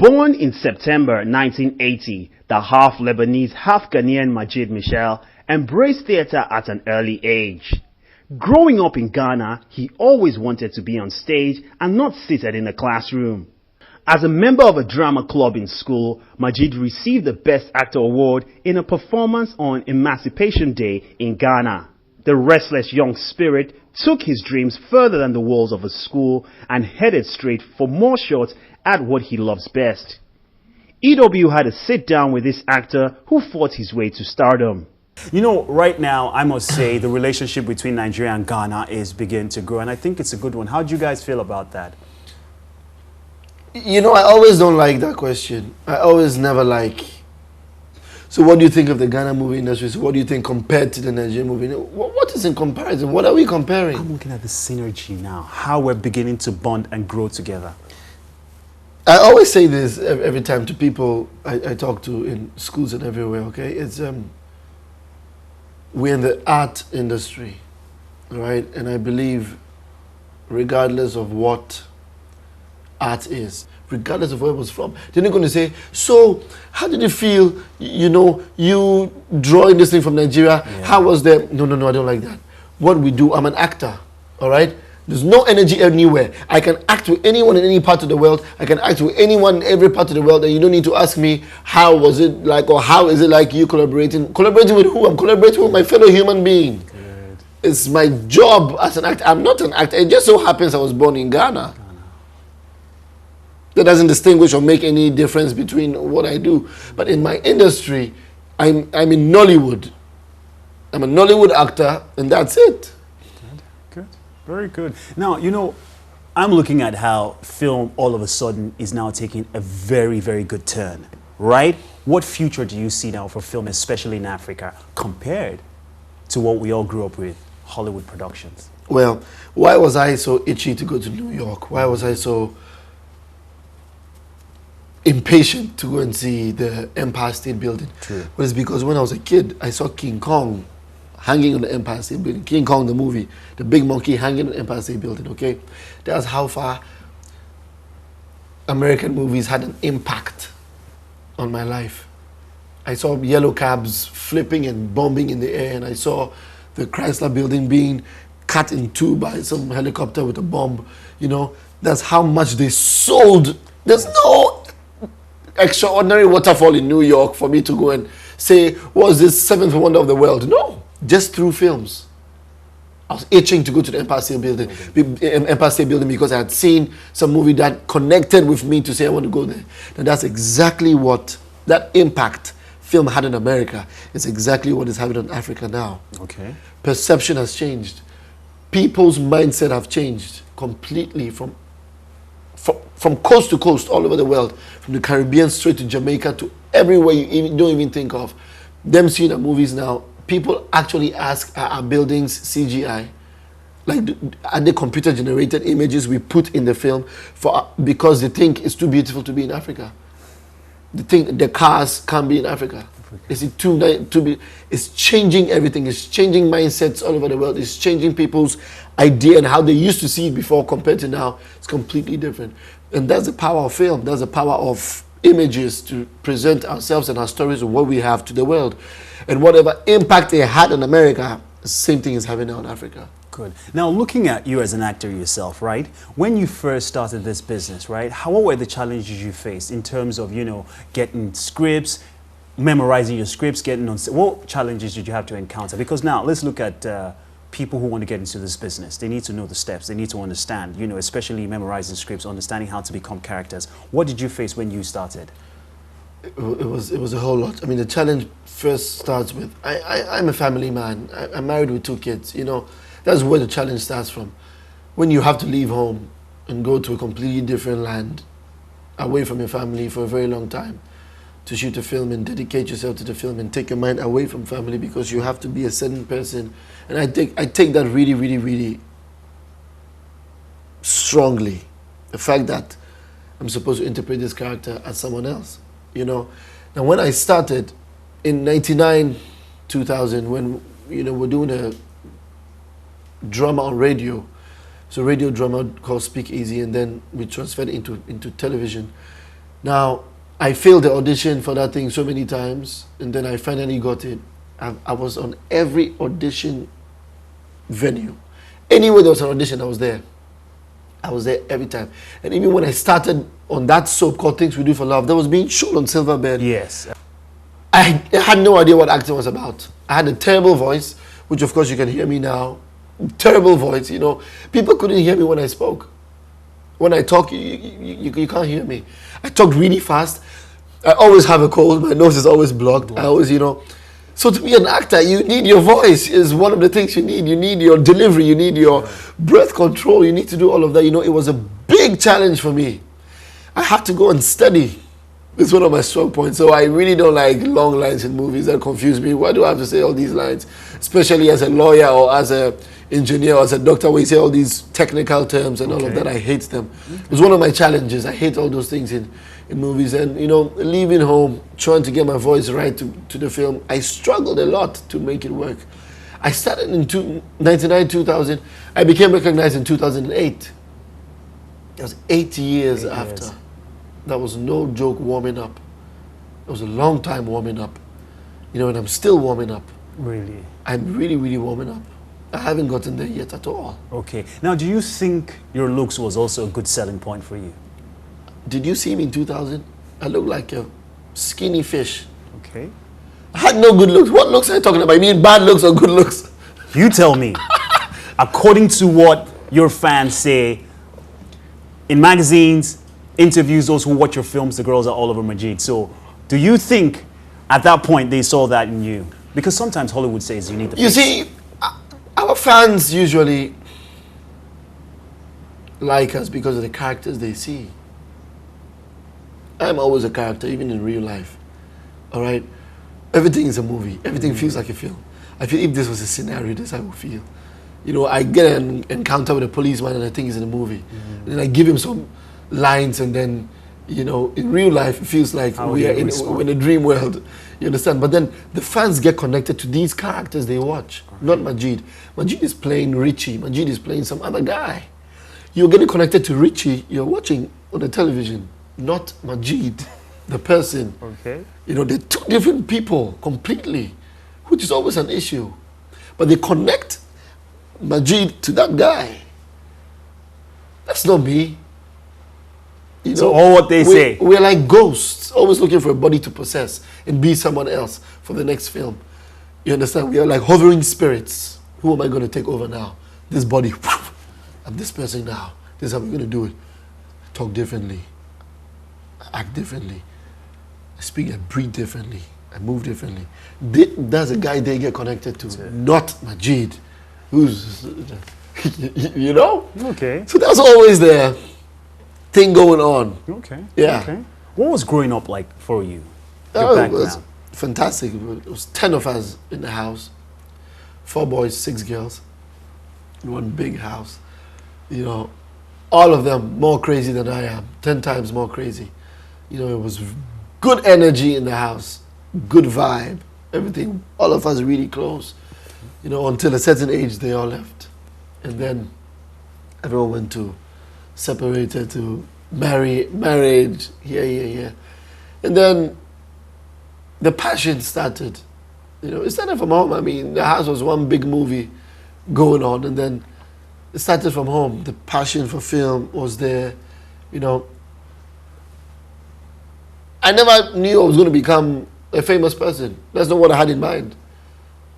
Born in September 1980, the half Lebanese, half Ghanaian Majid Michel embraced theatre at an early age. Growing up in Ghana, he always wanted to be on stage and not seated in a classroom. As a member of a drama club in school, Majid received the Best Actor award in a performance on Emancipation Day in Ghana. The restless young spirit took his dreams further than the walls of a school and headed straight for more shots at what he loves best. EW had a sit down with this actor who fought his way to stardom. You know, right now, I must say the relationship between Nigeria and Ghana is beginning to grow, and I think it's a good one. How do you guys feel about that? You know, I always don't like that question. I always never like. So what do you think of the Ghana movie industry? So what do you think compared to the Nigerian movie? What is in comparison? What are we comparing? I'm looking at the synergy now, how we're beginning to bond and grow together. I always say this every time to people I talk to in schools and everywhere, okay? It's, we're in the art industry, right? And I believe regardless of what art is, regardless of where it was from, they're not going to say, so how did you feel, you know, you drawing this thing from Nigeria? Yeah. How was that? No, I don't like that. What we do, I'm an actor, all right? There's no energy anywhere. I can act with anyone in any part of the world. I can act with anyone in every part of the world, and you don't need to ask me how was it like or how is it like you collaborating. Collaborating with who? I'm collaborating with my fellow human being. Good. It's my job as an actor. I'm not an actor. It just so happens I was born in Ghana. That doesn't distinguish or make any difference between what I do. But in my industry, I'm in Nollywood. I'm a Nollywood actor, and that's it. Good. Very good. Now, you know, I'm looking at how film all of a sudden is now taking a very, very good turn, right? What future do you see now for film, especially in Africa, compared to what we all grew up with, Hollywood productions? Well, why was I so itchy to go to New York? Why was I so impatient to go and see the Empire State Building? True. Well, it's because when I was a kid, I saw King Kong hanging on the Empire State Building. King Kong, the movie, the big monkey hanging on the Empire State Building, okay? That's how far American movies had an impact on my life. I saw yellow cabs flipping and bombing in the air, and I saw the Chrysler Building being cut in two by some helicopter with a bomb. You know, that's how much they sold. There's no extraordinary waterfall in New York for me to go and say, was this seventh wonder of the world? No. Just through films. I was itching to go to the Empire State Building because I had seen some movie that connected with me to say I want to go there. And that's exactly what that impact film had in America. It's exactly what is happening in Africa now. Okay. Perception has changed. People's mindset have changed completely from coast to coast all over the world, from the Caribbean straight to Jamaica to everywhere you don't even think of. Them seeing the movies now, people actually ask, are buildings CGI? Like, are they computer-generated images we put in the film because they think it's too beautiful to be in Africa? They think the cars can't be in Africa. Is it too be? It's changing everything. It's changing mindsets all over the world. It's changing people's idea and how they used to see it before compared to now. It's completely different. And that's the power of film. That's the power of images to present ourselves and our stories and what we have to the world. And whatever impact they had in America, the same thing is happening now in Africa. Good. Now, looking at you as an actor yourself, right? When you first started this business, right? What were the challenges you faced in terms of, you know, getting scripts, memorizing your scripts, getting on? What challenges did you have to encounter? Because now, let's look at people who want to get into this business. They need to know the steps. They need to understand, you know, especially memorizing scripts, understanding how to become characters. What did you face when you started? It was a whole lot. I mean, the challenge first starts with, I'm a family man. I'm married with 2 kids, you know. That's where the challenge starts from. When you have to leave home and go to a completely different land, away from your family for a very long time, to shoot a film and dedicate yourself to the film and take your mind away from family because you have to be a certain person. And I take that really, really, really strongly. The fact that I'm supposed to interpret this character as someone else, you know. Now, when I started in 99, 2000, when, you know, we're doing a drama on radio, so radio drama called Speak Easy, and then we transferred into television. Now, I failed the audition for that thing so many times, and then I finally got it. I was on every audition venue. Anywhere there was an audition, I was there. I was there every time. And even when I started on that soap called Things We Do for Love, that was being shown on Silver Bed. Yes. I had no idea what acting was about. I had a terrible voice, which of course you can hear me now. Terrible voice, you know. People couldn't hear me when I spoke. When I talk, you can't hear me. I talked really fast. I always have a cold. My nose is always blocked. I always, you know. So to be an actor, you need your voice is one of the things you need. You need your delivery. You need your breath control. You need to do all of that. You know, it was a big challenge for me. I had to go and study. It's one of my strong points. So I really don't like long lines in movies that confuse me. Why do I have to say all these lines? Especially as a lawyer or as an engineer or as a doctor, where you say all these technical terms and all of that. I hate them. It's one of my challenges. I hate all those things in movies. And, you know, leaving home, trying to get my voice right to the film, I struggled a lot to make it work. I started in 99, 2000. I became recognized in 2008. It was 8 years after. That was no joke warming up. It was a long time warming up. You know, and I'm still warming up. Really? I'm really, really warming up. I haven't gotten there yet at all. Okay. Now, do you think your looks was also a good selling point for you? Did you see me in 2000? I looked like a skinny fish. Okay. I had no good looks. What looks are you talking about? You mean bad looks or good looks? You tell me. According to what your fans say, in magazines, interviews, those who watch your films, the girls are all over Majid. So, do you think at that point they saw that in you? Because sometimes Hollywood says you need the face. You see, our fans usually like us because of the characters they see. I'm always a character, even in real life. All right? Everything is a movie. Everything feels like a film. I feel if this was a scenario, this is how I would feel. You know, I get an encounter with a policeman and I think he's in a movie. And then I give him some lines, and then, you know, in real life it feels like we're in a dream world. You understand? But then the fans get connected to these characters they watch, not Majid. Majid is playing Richie. Majid is playing some other guy. You're getting connected to Richie you're watching on the television, not Majid, the person. Okay. You know, they're two different people completely, which is always an issue. But they connect Majid to that guy. That's not me. You know, so all what they say. We're like ghosts, always looking for a body to possess and be someone else for the next film. You understand? We are like hovering spirits. Who am I going to take over now? This body. I'm this person now. This is how we're going to do it. Talk differently. Act differently. I speak and breathe differently. I move differently. That's a guy they get connected to, not Majid, who's, you know? Okay. So that's always the thing going on. Okay. Yeah. Okay. What was growing up like for you? It was fantastic. It was 10 of us in the house. 4 boys, 6 girls. In one big house. You know, all of them more crazy than I am. 10 times more crazy. You know, it was good energy in the house. Good vibe. Everything. All of us really close. You know, until a certain age they all left. And then everyone went to separated to marriage, here. And then the passion started. You know, it started from home. I mean, the house was one big movie going on, and then it started from home. The passion for film was there. You know, I never knew I was going to become a famous person. That's not what I had in mind.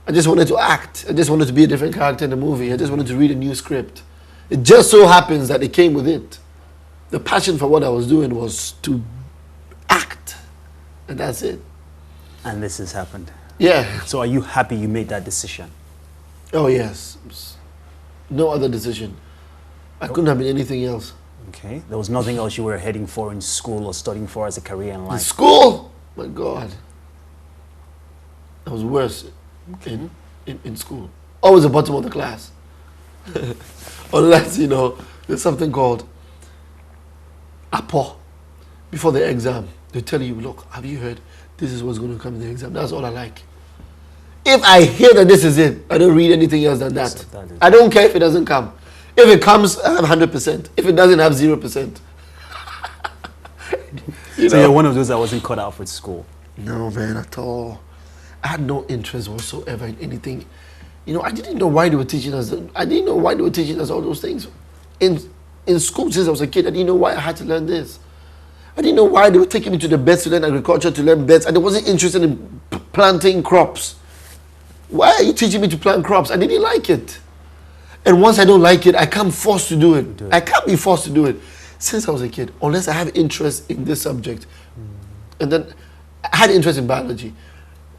I just wanted to act. I just wanted to be a different character in the movie. I just wanted to read a new script. It just so happens that it came with it. The passion for what I was doing was to act. And that's it. And this has happened. Yeah. So are you happy you made that decision? Oh, yes. No other decision. I couldn't have been anything else. Okay. There was nothing else you were heading for in school or studying for as a career in In life? school? My God. I was worse in school. Always the bottom of the class. Unless, you know, there's something called APO. Before the exam, they tell you, look, have you heard? This is what's going to come in the exam. That's all I like. If I hear that this is it, I don't read anything else than that. I don't care if it doesn't come. If it comes, I have 100%. If it doesn't, I have 0%. So you're one of those that wasn't cut out for school. No, man, at all. I had no interest whatsoever in anything. You know, I didn't know why they were teaching us. I didn't know why they were teaching us all those things. In school, since I was a kid, I didn't know why I had to learn this. I didn't know why they were taking me to the beds to learn agriculture, to learn beds, and I wasn't interested in planting crops. Why are you teaching me to plant crops? I didn't like it. And once I don't like it, I can't be forced to do it. I can't be forced to do it. Since I was a kid, unless I have interest in this subject. And then I had interest in biology.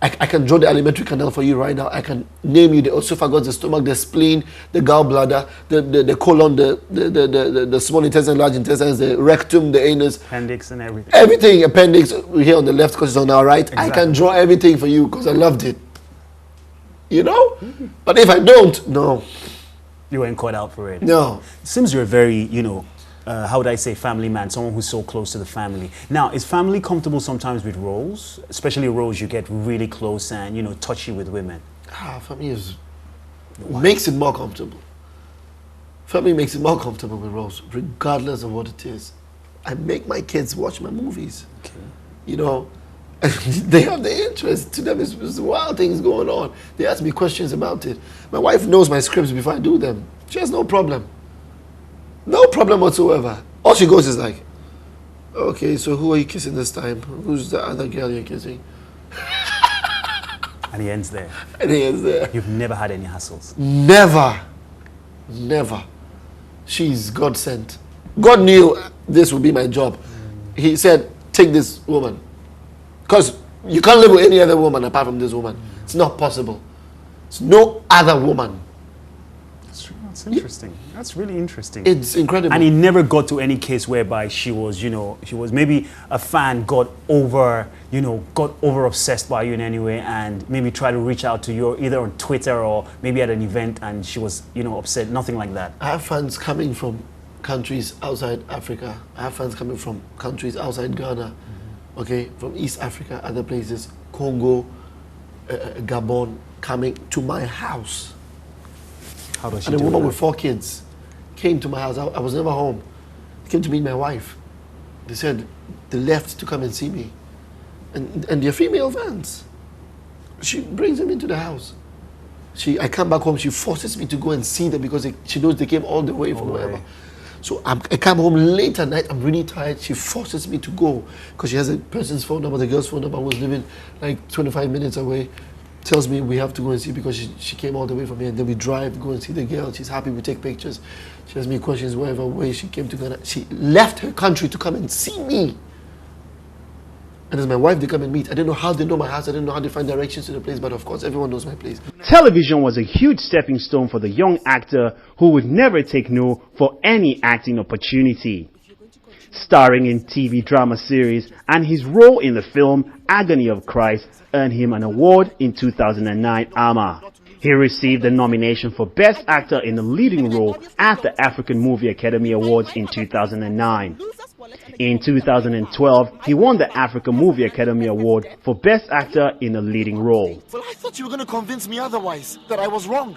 I can draw the alimentary canal for you right now. I can name you the esophagus, the stomach, the spleen, the gallbladder, the colon, the small intestine, large intestines, the rectum, the anus. Appendix and everything. Everything, appendix, here on the left because it's on our right. Exactly. I can draw everything for you because I loved it. You know? But if I don't, no. You weren't caught out for it. No. It seems you're a very, you know, how would I say, family man, someone who's so close to the family. Now, is family comfortable sometimes with roles, especially roles you get really close and, you know, touchy with women? Family makes it more comfortable. Family makes it more comfortable with roles, regardless of what it is. I make my kids watch my movies. Okay. You know, they have the interest. To them, it's wild things going on. They ask me questions about it. My wife knows my scripts before I do them. She has no problem. No problem whatsoever. All she goes is like, okay, so who are you kissing this time? Who's the other girl you're kissing? And he ends there. And he ends there. You've never had any hassles? Never. Never. She's God sent. God knew this would be my job. He said, take this woman. Because you can't live with any other woman apart from this woman. It's not possible. It's no other woman. That's interesting. That's really interesting. It's incredible. And it never got to any case whereby she was, you know, she was maybe a fan, got over obsessed by you in any way and maybe tried to reach out to you either on Twitter or maybe at an event and she was, you know, upset. Nothing like that. I have fans coming from countries outside Africa. I have fans coming from countries outside Ghana. Okay, from East Africa, other places, Congo, Gabon, coming to my house. How does she And a do woman that? with 4 kids came to my house. I was never home. They came to meet my wife. They said they left to come and see me. And they're female fans. She brings them into the house. I come back home, she forces me to go and see them because she knows they came all the way from wherever. So I come home late at night, I'm really tired. She forces me to go because she has a person's phone number, the girl's phone number, was living like 25 minutes away. Tells me we have to go and see because she came all the way from here. And then we drive, go and see the girl. She's happy, we take pictures. She asks me questions wherever way she came to Ghana. She left her country to come and see me. And as my wife, they come and meet. I don't know how they know my house. I don't know how they find directions to the place. But of course, everyone knows my place. Television was a huge stepping stone for the young actor who would never take no for any acting opportunity. Starring in TV drama series and his role in the film Agony of Christ earned him an award in 2009 AMA. He received a nomination for Best Actor in a Leading Role at the African Movie Academy Awards in 2009. In 2012, he won the African Movie Academy Award for Best Actor in a Leading Role. Well, I thought you were going to convince me otherwise, that I was wrong.